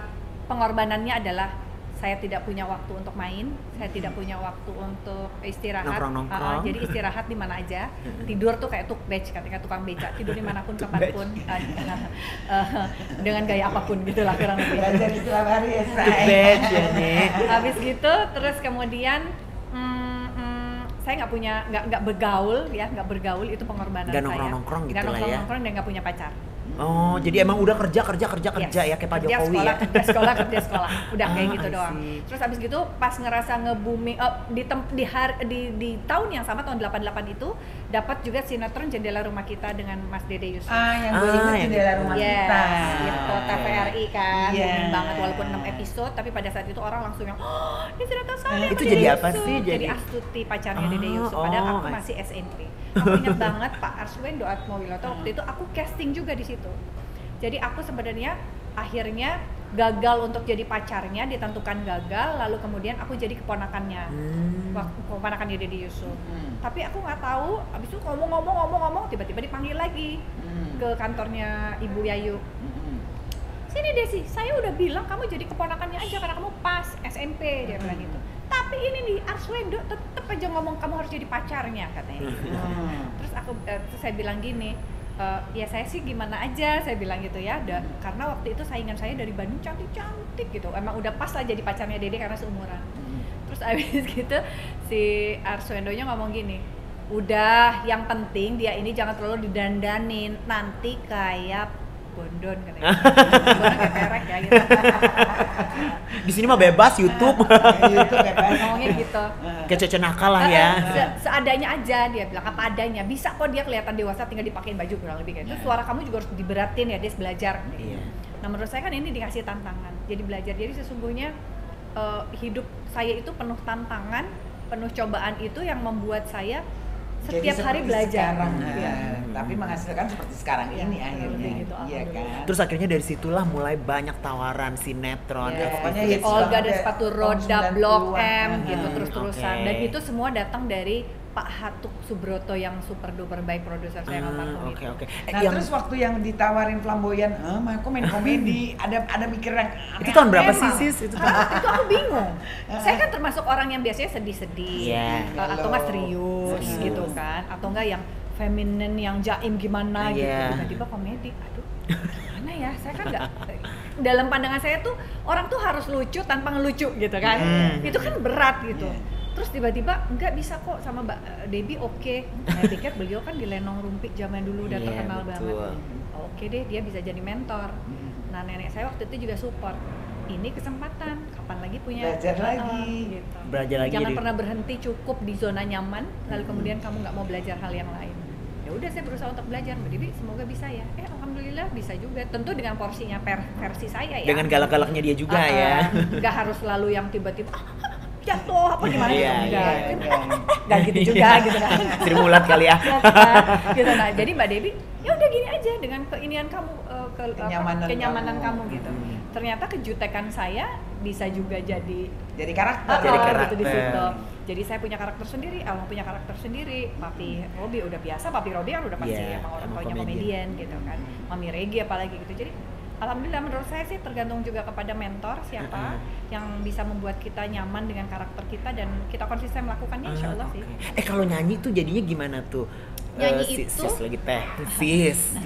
pengorbanannya adalah saya tidak punya waktu untuk main, saya tidak punya waktu untuk istirahat. Nongkrong. Jadi istirahat di mana aja, tidur tuh kayak tukbej, ketika tukang beca, tidur dimanapun kapanpun, dengan gaya apapun gitulah kurang lebih. Belajar istilah baru ya say. Tukbej ya nih. Habis gitu, terus kemudian saya nggak bergaul itu pengorbanan Nggak saya. nongkrong gitu Nggak lah ya. nongkrong dan nggak punya pacar. Oh, jadi emang udah kerja ya kayak Pak Kerja Jokowi sekolah, ya. kerja sekolah. Udah kayak gitu I doang. see. Terus abis gitu pas ngerasa nge-booming di tahun yang sama tahun 88 itu dapat juga sinetron Jendela Rumah Kita dengan Mas Dede Yusuf. Yang gue ingat yang Jendela Rumah Kita. Gitu, TVRI kan, Iya. booming banget walaupun 6 episode, tapi pada saat itu orang langsung yang, oh ini sinetron saya Itu sama jadi Dede apa Yusuf." sih? Jadi Jadi- Astuti pacarnya Dede Yusuf, padahal aku I masih SMP. Aku ingat banget Pak Arswendo Atmowiloto waktu itu aku casting juga di situ. Jadi aku sebenarnya akhirnya gagal untuk jadi pacarnya, ditentukan gagal, lalu kemudian aku jadi keponakannya. Keponakannya Dede Yusuf. Tapi aku nggak tahu, abis itu ngomong tiba-tiba dipanggil lagi ke kantornya Ibu Yayu. Sini Desi, saya udah bilang kamu jadi keponakannya aja karena kamu pas SMP, dia bilang gitu. Tapi ini nih Arswendo tetep aja ngomong kamu harus jadi pacarnya katanya. Terus saya bilang gini, ya saya sih gimana aja, saya bilang gitu ya, karena waktu itu saingan saya dari Bandung cantik-cantik gitu, emang udah pas lah jadi pacarnya Dede karena seumuran. Terus abis gitu si Arswendonya ngomong gini, udah yang penting dia ini jangan terlalu didandanin, nanti kayak Bondon katanya. Bondon kayak perek ya gitu. Di sini mah bebas YouTube. Itu bebas. Ngomongnya gitu. Kayak Cece nakal lah ya. Seadanya aja dia bilang, apa adanya. Bisa kok dia kelihatan dewasa tinggal dipakein baju kurang lebih kayak. Terus suara kamu juga harus diberatin ya, dia belajar. Iya. Nah menurut saya kan ini dikasih tantangan. Jadi belajar. Jadi sesungguhnya hidup saya itu penuh tantangan, penuh cobaan itu yang membuat saya setiap Jadi hari seperti belajar. sekarang, Iya. Tapi menghasilkan seperti sekarang Iya, ini kurang akhirnya. lebih gitu, Iya kan. alhamdulillah. Terus akhirnya dari situlah mulai banyak tawaran sinetron. Ya, pokoknya seperti hits Olga banget dan ya, sepatu tahun roda, Blok 90-an. M gitu Aha. terus-terusan. Oke. Dan itu semua datang dari Pak Hatuk Subroto yang super duper baik, produser saya almarhum Oke itu. oke. Nah terus waktu yang ditawarin flamboyan, aku main komedi, ada mikir yang itu tahun berapa sih Memang. sis? Itu Waktu itu aku bingung. Saya kan termasuk orang yang biasanya sedih-sedih, Iya. atau nggak serius gitu kan, atau nggak yang feminin yang jaim gimana gitu. Iya. Tiba-tiba komedi, aduh gimana ya? Saya kan nggak, dalam pandangan saya tuh orang tuh harus lucu tanpa ngelucu gitu kan. Itu kan berat gitu. Terus tiba-tiba nggak bisa kok sama Mbak Debbie oke. Saya pikir beliau kan di Lenong Rumpi zaman dulu udah Iya, terkenal betul. banget. Oke deh, dia bisa jadi mentor. Nah nenek saya waktu itu juga support. Ini kesempatan, kapan lagi punya Belajar lagi. gitu. Belajar lagi Jangan jadi- pernah berhenti cukup di zona nyaman, lalu kemudian kamu nggak mau belajar hal yang lain. Ya udah saya berusaha untuk belajar, Mbak Debbie semoga bisa ya. Alhamdulillah bisa juga. Tentu dengan porsinya versi saya ya. Dengan galak-galaknya dia juga ya. Nggak harus selalu yang tiba-tiba jatuh apa gimana Iya, gitu. iya, Nggak gitu juga gitu kan. Sri Mulat kali ya. Gitu. Nah, jadi Mbak Debbie ya udah gini aja dengan keinian kamu kenyamanan kamu gitu. Ternyata kejutekan saya bisa juga jadi karakter. Jadi karakter. gitu di situ. Jadi saya punya karakter sendiri, Alma punya karakter sendiri. Papi Robi udah biasa, Papi Robi kan udah pasti Iya, emang orang emang tuanya komedian gitu kan. Mami Regi apalagi gitu. Jadi alhamdulillah menurut saya sih tergantung juga kepada mentor siapa yang bisa membuat kita nyaman dengan karakter kita dan kita konsisten melakukannya insya Allah sih. Kalau nyanyi tuh jadinya gimana tuh? Nyanyi itu- sis lagi teh. Sis.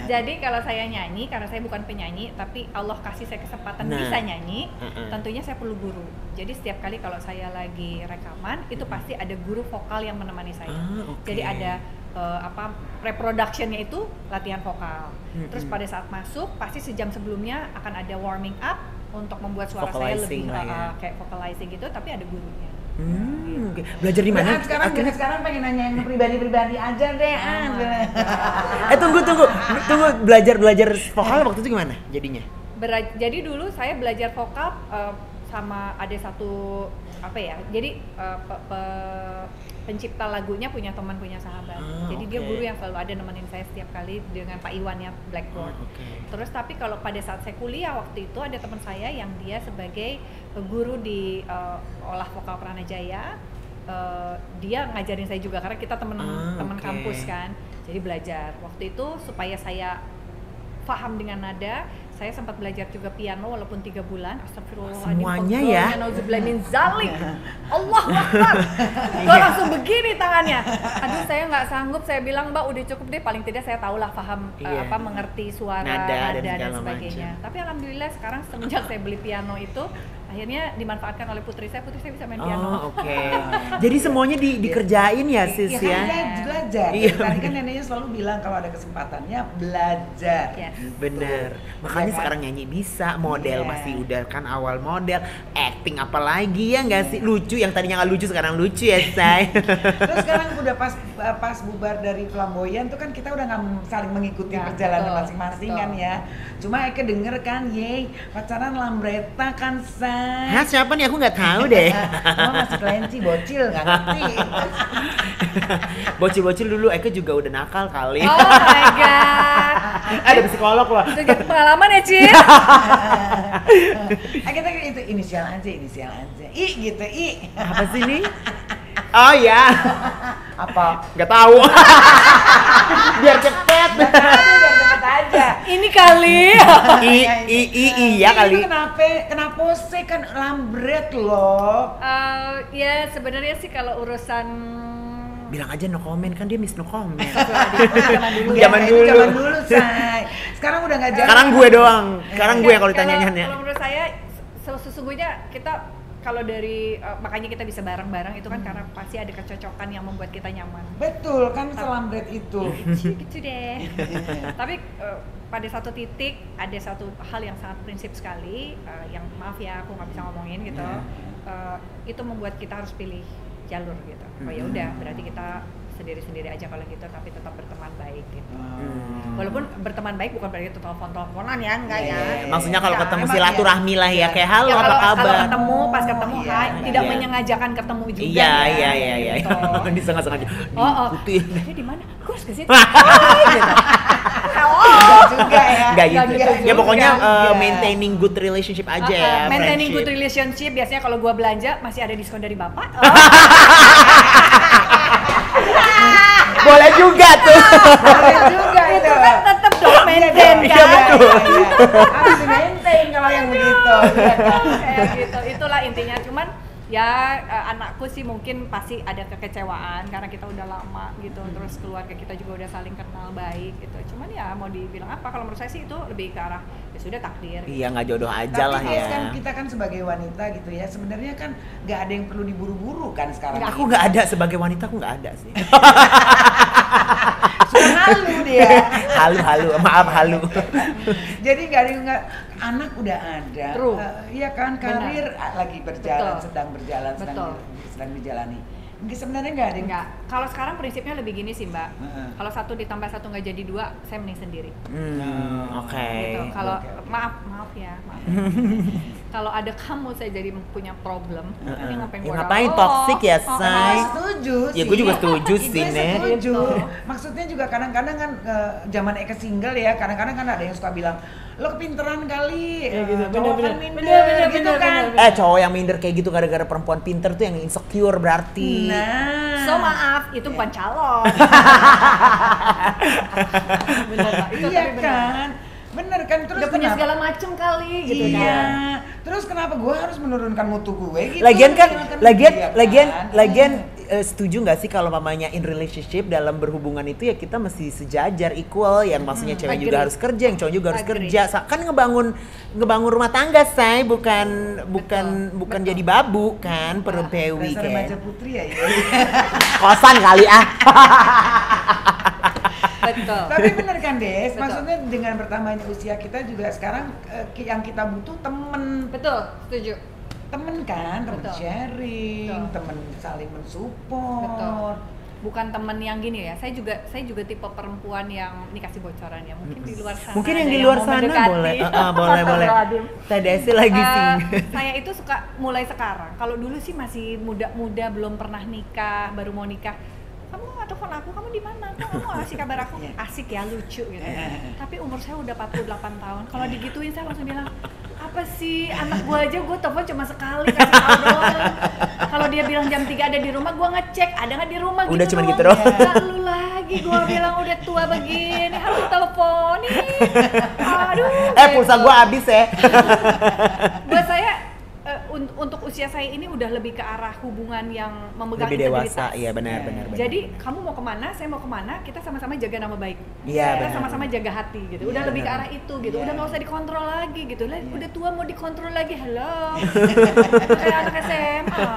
Jadi kalau saya nyanyi, karena saya bukan penyanyi, tapi Allah kasih saya kesempatan Nah. bisa nyanyi, tentunya saya perlu guru. Jadi setiap kali kalau saya lagi rekaman, itu pasti ada guru vokal yang menemani saya. Oke. Jadi ada reproductionnya itu latihan vokal. Terus pada saat masuk, pasti sejam sebelumnya akan ada warming up untuk membuat suara saya Vocalizing lebih lah ya. kayak vocalizing gitu, tapi ada gurunya. Oke. Belajar di mana? Sekarang pengen nanya yang pribadi-pribadi aja deh. Tunggu belajar vokal waktu itu gimana jadinya? Jadi dulu saya belajar vokal sama ada satu apa ya, jadi pencipta lagunya punya teman, punya sahabat. Jadi dia oke. guru yang selalu ada nemenin saya setiap kali dengan Pak Iwan ya, Blackboard. Terus tapi kalau pada saat saya kuliah waktu itu ada teman saya yang dia sebagai guru di olah vokal Pranajaya. Dia ngajarin saya juga karena kita teman oke. kampus kan. Jadi belajar. Waktu itu supaya saya paham dengan nada, saya sempat belajar juga piano walaupun 3 bulan. Astagfirullahaladzim. Semuanya ya? Nauzubillah min zalik. Allahu Akbar. Gue langsung begini tangannya. Aduh saya nggak sanggup. Saya bilang Mbak udah cukup deh. Paling tidak saya tahulah paham Iya. mengerti suara Nada dan dan segala sebagainya. Tapi alhamdulillah sekarang semenjak saya beli piano itu, akhirnya dimanfaatkan oleh putri saya bisa main Oh, piano. oke. Jadi semuanya dikerjain ya, Sis Iya kan ya? belajar. Iya, Tadi kan neneknya selalu bilang kalau ada kesempatannya belajar. Yes. Bener. Makanya Iya kan? sekarang nyanyi bisa, model Iya. masih udah kan awal model, acting apalagi ya nggak sih? Lucu yang tadinya nggak lucu sekarang lucu ya, Say. Terus sekarang udah pas bubar dari Flamboyan tuh kan kita udah nggak saling mengikuti Ya, perjalanan betul, masing-masing betul. kan ya. Cuma Eke denger kan, yeay pacaran Lambretta kan Say. Hah, siapa nih? Aku nggak tahu deh. Mama masih kelenci, bocil, nggak ngerti. Bocil-bocil dulu Eka juga udah nakal kali. Oh my god. Ada psikolog loh. Itu jadi pengalaman ya, Cin? Kita itu inisial aja. I gitu, I. Apa sih ini? Oh ya, Apa? nggak tahu. Biar cepet. Biar cepet aja. Ini kali. Iya kali. Itu kenapa sih kan lambret loh. Ya sebenarnya sih kalau urusan Bilang aja no comment, kan dia miss no comment. zaman dulu. Zaman Ya, itu dulu. Zaman dulu, Say. Sekarang udah nggak jalan. Sekarang gue doang. Sekarang gue yang kalau ditanyain ya. Kalau menurut saya sesungguhnya kita kalau dari makanya kita bisa bareng-bareng itu kan karena pasti ada kecocokan yang membuat kita nyaman. Betul kan selambret itu. Gitu deh. Tapi pada satu titik ada satu hal yang sangat prinsip sekali yang maaf ya aku nggak bisa ngomongin gitu. Itu membuat kita harus pilih jalur gitu. Oh ya udah berarti kita sendiri-sendiri aja kalau gitu tapi tetap berteman baik gitu. Walaupun berteman baik bukan berarti telepon-teleponan ya, enggak ya. Maksudnya kalau Enggak, ketemu emang silaturahmi lah ya, kayak halo Ya, apa kalau kabar? ketemu pas ketemu Iya, hai, tidak iya. menyengajakan ketemu juga. Iya, ya, iya. gitu. Disengaja. Oh. Diikutin. Dia di mana? Gue harus ke situ. Gitu. Enggak juga ya. Enggak gitu. Enggak Ya pokoknya juga. maintaining good relationship aja ya. Maintaining good friendship. relationship biasanya kalau gua belanja masih ada diskon dari bapak. Boleh juga tuh. Boleh juga Itu kan tetap dong maintain Iya, kan. betul. Harus di maintain kalau yang begitu. Kayak gitu. Itulah intinya. Cuman ya anakku sih mungkin pasti ada kekecewaan karena kita udah lama gitu. Terus keluarga kita juga udah saling kenal baik gitu. Cuman ya mau dibilang apa, kalau menurut saya sih itu lebih ke arah ya sudah takdir. Iya, nggak jodoh aja lah Tapi ya. kan kita kan sebagai wanita gitu ya, sebenarnya kan nggak ada yang perlu diburu-buru kan sekarang. Aku nggak ada sebagai wanita, aku nggak ada sih. Suka halu dia. Halu, maaf halu. Jadi nggak ada nggak anak udah ada. True. Iya kan karir lagi berjalan, Betul. sedang berjalan, Betul. sedang dijalani. Mungkin sebenarnya nggak ada yang Enggak. Kalau sekarang prinsipnya lebih gini sih, Mbak. Heeh. Kalau 1 ditambah 1 nggak jadi 2, saya mending sendiri. Oke. Gitu. Kalau oke. maaf ya. Kalau ada kamu saya jadi punya problem. Ini ngapain Ya, gua ngapain rawat? toxic ya, Oh, Say? Setuju Ya, sih. gue juga setuju Gue sih, Nek. setuju. Gitu. Maksudnya juga kadang-kadang kan zaman Eka single ya, kadang-kadang kan ada yang suka bilang, lo kepinteran kali, cowok kan minder, gitu kan. Cowok yang minder kayak gitu gara-gara perempuan pinter tuh yang insecure berarti. Nah, So maaf, itu bukan calon. Bener, Pak. Itu iya tapi bener. kan, bener kan, terus Udah punya kenapa? segala macem kali gitu Iya, kan. terus kenapa gue harus menurunkan mutu gue gitu? Lagian kan, Iya lagian setuju nggak sih kalau mamanya in relationship dalam berhubungan itu ya kita mesti sejajar equal, yang maksudnya cewek juga agree. harus kerja, yang cowok juga harus Agree. kerja. Kan ngebangun rumah tangga, Say, bukan Betul. jadi babu kan, perempewi Dasar remaja kayak. putri ya, ya. Kosan kali ah. Betul. Tapi bener kan Des, Betul. maksudnya dengan bertambahnya usia kita juga sekarang yang kita butuh temen. Betul, setuju. Temen kan, temen Betul. sharing, Betul. temen saling mensupport. Betul. Bukan temen yang gini ya. Saya juga tipe perempuan yang ini kasih bocoran ya. Mungkin di luar sana. Mungkin yang ada di luar mau sana mendekati. boleh. Boleh. Astagfirullahaladzim. Teh Desi lagi sih. Saya itu suka mulai sekarang. Kalau dulu sih masih muda-muda, belum pernah nikah, baru mau nikah. Kamu nggak telepon aku, kamu di mana? Kamu mau ngasih kabar aku? Asik ya, lucu gitu. Tapi umur saya udah 48 tahun. Kalau digituin saya langsung bilang, apa sih, anak gua aja gua telepon cuma sekali kasih tahu doang. Kalau dia bilang jam 3 ada di rumah, gua ngecek ada nggak di rumah. Udah cuma gitu doang. doang. Nggak, lu lagi gua bilang udah tua begini harus diteleponin. Aduh. Pulsa gua habis ya. Buat saya untuk usia saya ini udah lebih ke arah hubungan yang memegang Lebih integritas. dewasa, iya benar. Jadi kamu mau kemana, saya mau kemana, kita sama-sama jaga nama baik. Iya, Kita benar. sama-sama jaga hati gitu. Udah Iya, lebih ke benar. arah itu gitu. Iya. Udah nggak usah dikontrol lagi gitu. Lah, Iya. udah tua mau dikontrol lagi. Halo. Kayak anak SMA.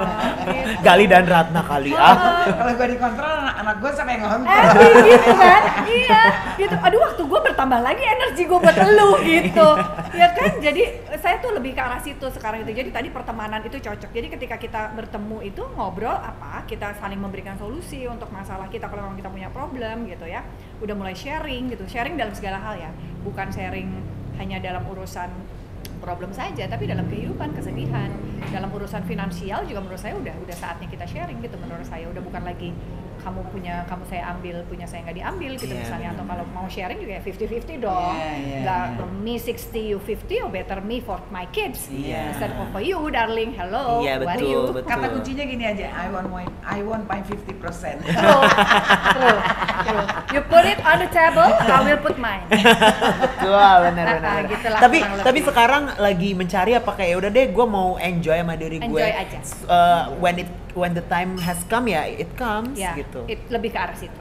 Gitu. Gali dan Ratna kali Kalau gue dikontrol, anak gue sampai ngontrol. Gitu kan? Iya, gitu. Aduh, waktu gue bertambah lagi energi gue buat elu gitu. Ya kan? Jadi saya tuh lebih ke arah situ sekarang itu. Jadi tadi pertemanan itu cocok. Jadi ketika kita bertemu itu ngobrol apa? Kita saling memberikan solusi untuk masalah kita kalau memang kita punya problem gitu ya. Udah mulai sharing gitu. Sharing dalam segala hal ya. Bukan sharing hanya dalam urusan problem saja, tapi dalam kehidupan, kesedihan, dalam urusan finansial juga menurut saya udah saatnya kita sharing gitu. Menurut saya udah bukan lagi kamu punya, kamu saya ambil, punya saya nggak diambil gitu misalnya. Atau kalau mau sharing juga ya 50-50 dong. Nggak me 60 you 50 or better me for my kids instead of for you darling. Hello, Iya, what are betul, you? betul. Kata kuncinya gini aja, I want my 50%. True. You put it on the table, I will put mine. Betul, benar. Gitulah, Tapi kurang tapi lebih. sekarang lagi mencari apa kayak udah deh gue mau enjoy sama diri gue. Enjoy aja. When the time has come ya it comes Ya, gitu. lebih ke arah situ.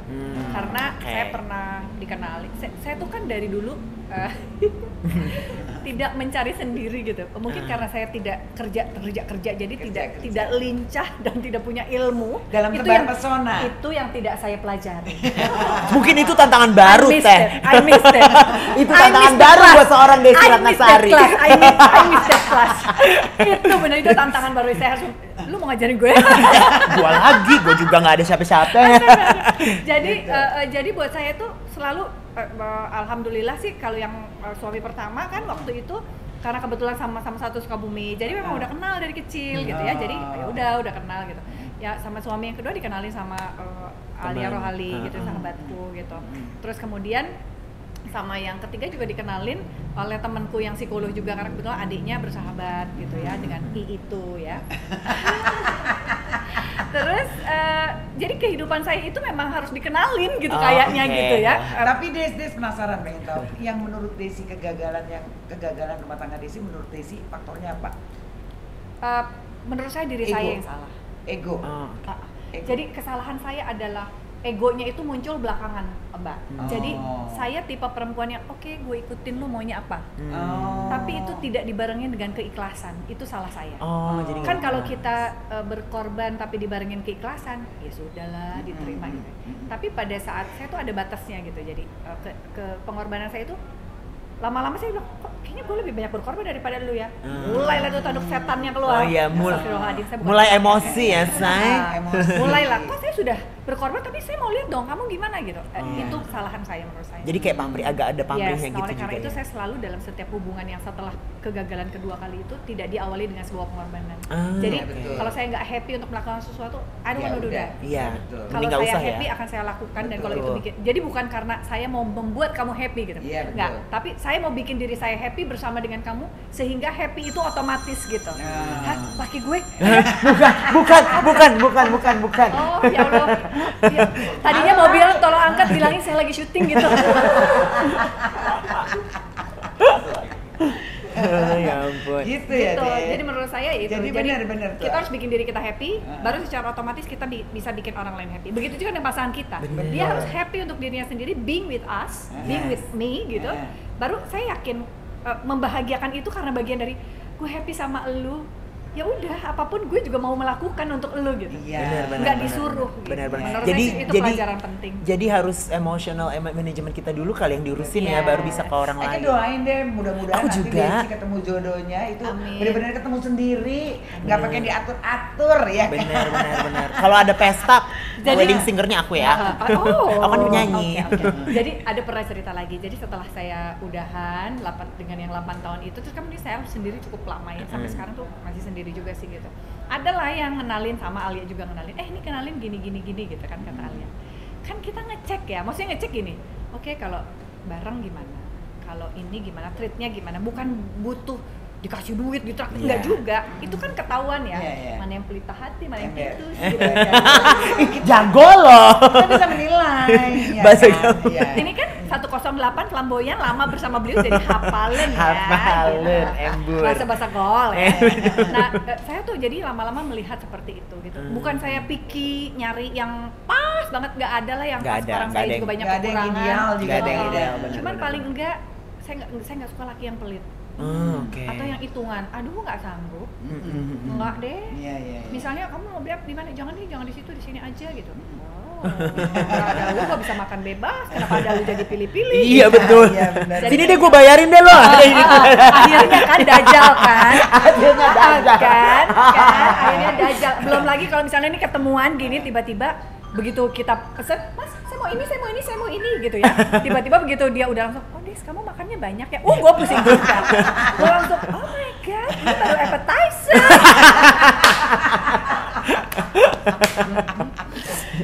Karena oke. saya pernah dikenali, saya tuh kan dari dulu tidak mencari sendiri gitu. Mungkin karena saya tidak kerja, jadi tidak lincah dan tidak punya ilmu. Dalam Itu tebar yang- pesona. Itu yang tidak saya pelajari. Mungkin itu tantangan baru teh. I missed it. Itu I tantangan missed the baru class. buat seorang Desi I missed that Ratnasari. class. I missed that class. Itu benar, itu tantangan baru. Saya harus, lu mau ngajarin gue? Gua lagi, gue juga nggak ada siapa-siapa. Jadi buat saya tuh selalu alhamdulillah sih kalau yang suami pertama kan waktu itu karena kebetulan sama-sama satu Sukabumi, jadi memang udah kenal dari kecil gitu ya. Jadi ya udah kenal gitu. Ya sama suami yang kedua dikenalin sama Alia Teman. Rohali gitu, sahabatku gitu. Terus kemudian sama yang ketiga juga dikenalin oleh temanku yang psikolog juga karena kebetulan adiknya bersahabat gitu ya dengan I itu ya. Terus jadi kehidupan saya itu memang harus dikenalin gitu kayaknya oke. gitu ya. Tapi Des penasaran pengen tahu, yang menurut Desi kegagalan rumah tangga Desi menurut Desi faktornya apa? Menurut saya diri Ego. saya yang salah. Ego. Ego. Jadi kesalahan saya adalah egonya itu muncul belakangan, Mbak. Jadi saya tipe perempuan yang oke, gue ikutin lu maunya apa. Tapi itu tidak dibarengin dengan keikhlasan. Itu salah saya. Jadi Kan nggak- kalau kita berkorban tapi dibarengin keikhlasan, ya sudahlah diterima gitu. Tapi pada saat saya tuh ada batasnya gitu. Jadi ke pengorbanan saya itu lama-lama saya bilang, kok kayaknya gue lebih banyak berkorban daripada lu ya. Mulailah tuh tanduk setannya keluar. Oh iya, Astagfirullahaladzim, saya bukan mulai setan. emosi ya, say. Emosi. Mulailah, kok saya sudah berkorban tapi saya mau lihat dong kamu gimana gitu. Itu kesalahan saya menurut saya. Jadi kayak pamrih, agak ada pamrihnya Yes, gitu oleh karena juga itu ya. saya selalu dalam setiap hubungan yang setelah kegagalan kedua kali itu tidak diawali dengan sebuah pengorbanan. Jadi betul. kalau saya nggak happy untuk melakukan sesuatu, I don't Ya want to do udah. that. Iya, Betul. mending Kalau nggak saya usah happy ya. akan saya lakukan dan kalau itu Betul. bikin, jadi bukan karena saya mau membuat kamu happy gitu, Iya, betul. nggak. Tapi saya mau bikin diri saya happy bersama dengan kamu sehingga happy itu otomatis gitu. Hah, laki gue? Bukan. Oh ya Allah. Ya, tadinya mau bilang tolong angkat, bilangin saya lagi syuting gitu. Ya ampun. Gitu ya, Gitu. Des. Jadi menurut saya itu. Jadi benar tuh. kita harus bikin diri kita happy, baru secara otomatis kita bisa bikin orang lain happy. Begitu juga dengan pasangan kita. Bener. Dia harus happy untuk dirinya sendiri, being with us, being with me gitu. Baru saya yakin membahagiakan itu karena bagian dari gue happy sama elu. Ya udah, apapun gue juga mau melakukan untuk elu gitu. Iya. Benar. Nggak disuruh. Gitu. Benar. Menurut Jadi saya sih itu pelajaran penting. Jadi harus emotional manajemen kita dulu kali yang diurusin ya, Yes. baru bisa ke orang Saya lain. doain deh, mudah-mudahan Aku nanti juga. Desi ketemu jodohnya itu Amin. benar-benar ketemu sendiri, nggak pakai diatur-atur ya. Benar. Kalau ada pesta, Jadi- wedding singernya aku ya. Oh, Aku kan penyanyi. oke. Jadi ada pernah cerita lagi. Jadi setelah saya udahan dengan yang 8 tahun itu, terus kan ini saya sendiri cukup lama ya. Sampai sekarang tuh masih sendiri juga sih gitu. Adalah yang ngenalin sama Alia juga ngenalin. Ini kenalin gini gitu kan kata Alia. Kan kita ngecek ya. Maksudnya ngecek gini. Oke, kalau bareng gimana? Kalau ini gimana? Treatnya gimana? Bukan butuh dikasih duit, ditraktir, Iya. enggak juga. Itu kan ketahuan ya. Iya. Mana yang pelita hati, mana yang Ember. titus Iya. gitu kan. Jago loh. Kita bisa menilai. ya Bahasa kan? Jawa. Iya. Ini kan 108 flamboyan, lama bersama beliau jadi hafalan ya. Hafalan, gitu. embur. Bahasa-bahasa gol ya. Nah, saya tuh jadi lama-lama melihat seperti itu gitu. Bukan saya picky nyari yang pas banget, nggak ada lah yang Nggak pas. ada, Sekarang nggak saya ada juga yang- banyak nggak ada yang kekurangan. ideal juga. Nggak ada yang Oh, ideal, benar, Cuman benar. paling enggak saya nggak suka laki yang pelit. Oke. Atau yang hitungan. Aduh, nggak sanggup. Mm-mm. Enggak deh. Iya, iya. Misalnya kamu mau beli di mana? Jangan di situ, di sini aja gitu. Oh, ada lu gua bisa makan bebas. Kenapa ada lu jadi pilih-pilih? Iya betul. Iya, benar. Sini deh gue bayarin deh lo. Akhirnya kan dajal kan? Akhirnya dajal. kan? Akhirnya dajal. Belum lagi kalau misalnya ini ketemuan gini tiba-tiba begitu kita pesen, Mas, saya mau ini, saya mau ini, saya mau ini gitu ya. Tiba-tiba begitu dia udah langsung, oh Des, kamu makannya banyak ya? Gue pusing juga. Gue langsung, oh my god, ini baru appetizer.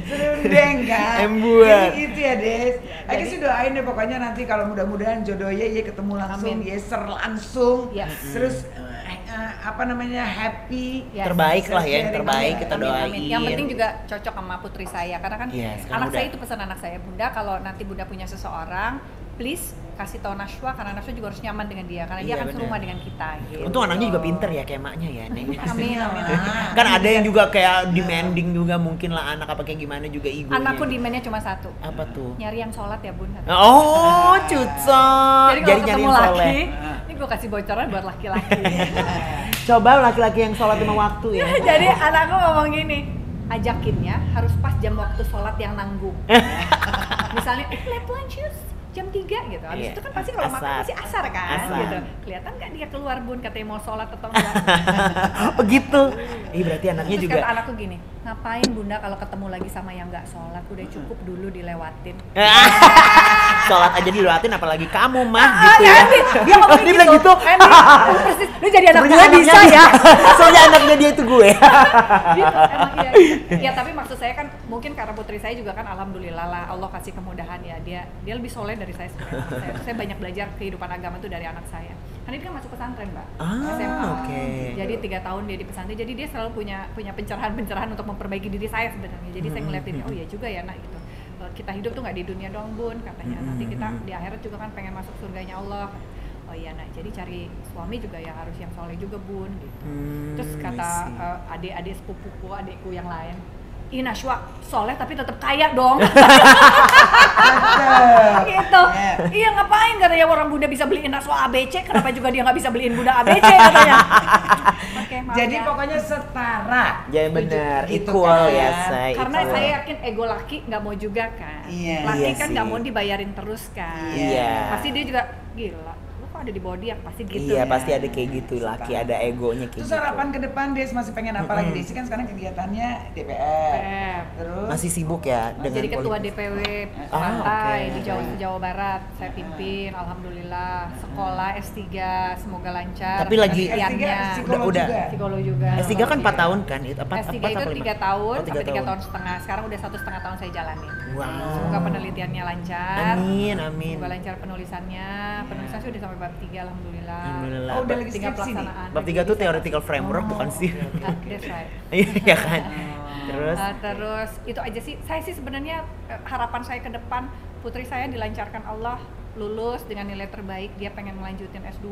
Serundeng kan? Embuan. Jadi gitu ya Des. Lagi sih doain deh pokoknya nanti kalau mudah-mudahan jodohnya ya ketemu langsung, Amin. ya langsung. Yes. Terus apa namanya happy. Yes. Terbaik lah ya, yang Sharing, terbaik ya. kita Amin, doain. amin. Yang penting juga cocok sama putri saya karena kan Iya, sekarang anak udah. saya itu pesan anak saya, Bunda kalau nanti Bunda punya seseorang, please kasih tahu Nashwa karena Nashwa juga harus nyaman dengan dia karena dia Iya, akan bener. serumah dengan kita. Gitu. Untung anaknya juga pinter ya kayak maknya ya, Neng. Amin, amin. Kan ada yang juga kayak demanding juga mungkin lah anak apa kayak gimana juga egonya. Anakku demandnya cuma satu, apa tuh? nyari yang sholat ya Bun. Oh, cucok. Jadi kalau ketemu yang laki, soleh. ini gue kasih bocoran buat laki-laki. Coba laki-laki yang sholat lima waktu ya. Jadi anakku ngomong gini, ajakinnya harus pas jam waktu sholat yang nanggung. Misalnya, let lunch jam 3 gitu. Habis Iya. itu kan pasti kalau makan Asar. pasti asar kan Asar. gitu. Kelihatan nggak dia keluar Bun katanya mau sholat atau enggak. Begitu. Ih berarti anaknya Terus juga. kata anakku gini, ngapain Bunda kalau ketemu lagi sama yang nggak sholat, udah cukup dulu dilewatin. Sholat aja dilewatin apalagi kamu mah gitu ya. Dia ngomong Dia bilang gitu. Persis, lu jadi anak Sebenarnya gue bisa anaknya ya. dia. Soalnya anaknya dia itu gue. Gitu, emang iya. Ya tapi maksud saya kan mungkin karena putri saya juga kan alhamdulillah lah Allah kasih kemudahan ya, dia lebih soleh dari saya sebenarnya. Saya banyak belajar kehidupan agama itu dari anak saya. Kan dia kan masuk pesantren Mbak, SMA. Oke. Jadi 3 tahun dia di pesantren, jadi dia selalu punya pencerahan untuk memperbaiki diri saya sebenarnya. Jadi saya ngeliatin, oh iya juga ya nak gitu. Kita hidup tuh nggak di dunia doang Bun katanya. Nanti kita di akhirat juga kan pengen masuk surganya Allah. Oh iya nak, jadi cari suami juga ya harus yang soleh juga Bun gitu. Terus kata adik-adik sepupuku, adikku yang lain, ih Nashwa soleh tapi tetap kaya dong. Gitu. Iya ngapain katanya orang Bunda bisa beliin Nashwa ABC, kenapa juga dia nggak bisa beliin Bunda ABC katanya. Oke, maaf Jadi ya. pokoknya setara. Ya benar, Itu equal kan. ya say. Karena equal. saya yakin ego laki nggak mau juga kan. Iya. Laki Iya kan nggak sih. mau dibayarin terus kan. Iya. Pasti dia juga gila. Lu kok ada di body ya pasti gitu. Iya ya. pasti ada kayak gitu, laki ada egonya kayak Terus gitu. harapan ke depan Des masih pengen apa lagi? Desi kan sekarang kegiatannya DPR. DPR. Terus Masih sibuk ya dengan Jadi ketua politik. DPW Ah, Pantai oke. di Jawa Barat saya pimpin, alhamdulillah. Sekolah S3 semoga lancar. Tapi lagi- penelitiannya. S3 psikolog Udah. juga. Psikolog juga. S3 kan 4 tahun kan? Apa S3 apa, itu apa, 3 tahun Oh, 3 sampai 3 tahun setengah. Sekarang udah 1,5 tahun saya jalani. Wow. Semoga penelitiannya lancar. Amin, amin. Semoga lancar penulisannya. Penulisan sih udah sampai bab 3 alhamdulillah. Alhamdulillah. Oh, udah lagi Tinggal skripsi nih? pelaksanaan. Bab 3 tuh theoretical framework bukan sih? That's right. Iya kan? Terus Terus itu aja sih. Saya sih sebenarnya harapan saya ke depan putri saya dilancarkan Allah, lulus dengan nilai terbaik, dia pengen melanjutin S2,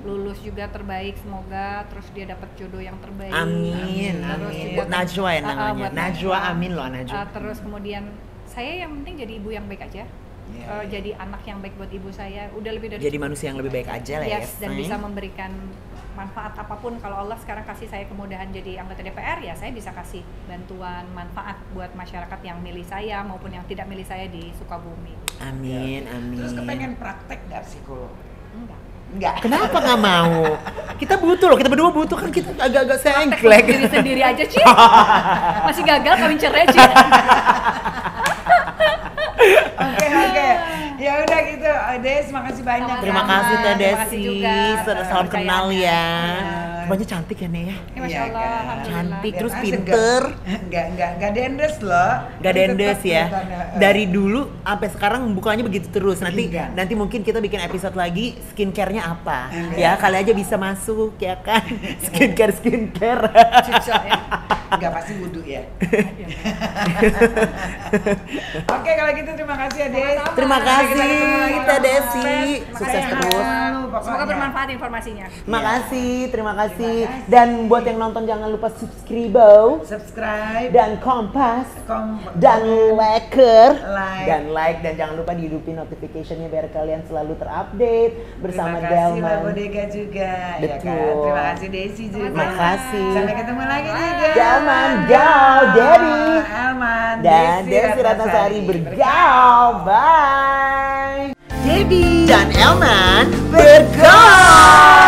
lulus juga terbaik semoga, terus dia dapat jodoh yang terbaik. amin, Terus amin. juga Buat Najwa ya namanya. buat Najwa amin loh Najwa. terus kemudian saya yang penting jadi ibu yang baik aja. Iya. Jadi anak yang baik buat ibu saya, udah lebih dari Jadi manusia yang lebih baik aja lah ya. yes, dan bisa memberikan manfaat apapun. Kalau Allah sekarang kasih saya kemudahan jadi anggota DPR, ya saya bisa kasih bantuan manfaat buat masyarakat yang milih saya maupun yang tidak milih saya di Sukabumi. Amin, amin. Terus kepengen praktek nggak psikolog? Enggak. Enggak. Kenapa nggak mau? Kita butuh loh, kita berdua butuh kan, kita agak-agak Praktek sengklek. diri sendiri aja Ci. Masih gagal kawin cerai Ci. Oke. Ya udah gitu. Des, makasih banyak. Sama-sama. Terima kasih Teh Terima kasih Desi. juga. Salam kenal ya. Iya. Rupanya cantik ya Nek ya. Ya, Masya Iya, Allah, kan. alhamdulillah. Cantik terus Biar pinter. Enggak dendes loh. Gak dendes Tetep ya. kelihatannya, Dari dulu sampai sekarang bukanya begitu terus. Iya. Nanti mungkin kita bikin episode lagi skincare-nya apa. Iya. Ya, kali aja bisa masuk ya kan. Skincare. Cocok ya. Enggak pasti wudhu ya. Oke, kalau gitu terima kasih ya Des. Sama-sama. Terima kasih Kita ketemu lagi Teh sama Desi. Terima Sukses kasih. terus. Semoga bermanfaat informasinya. Makasih, terima kasih. Terima kasih. Dan buat yang nonton jangan lupa subscribe Subscribe dan kompas kom- dan like. like dan jangan lupa dihidupin notification-nya biar kalian selalu terupdate bersama Terima kasih Mbak Delman. Bodega juga ya kan. Betul. Terima kasih Desi juga. Makasih. Sampai ketemu lagi di Delman Go, Daddy. Elman Dan Desi Ratnasari bergaul. Bye. Debbie dan Elman bergaul.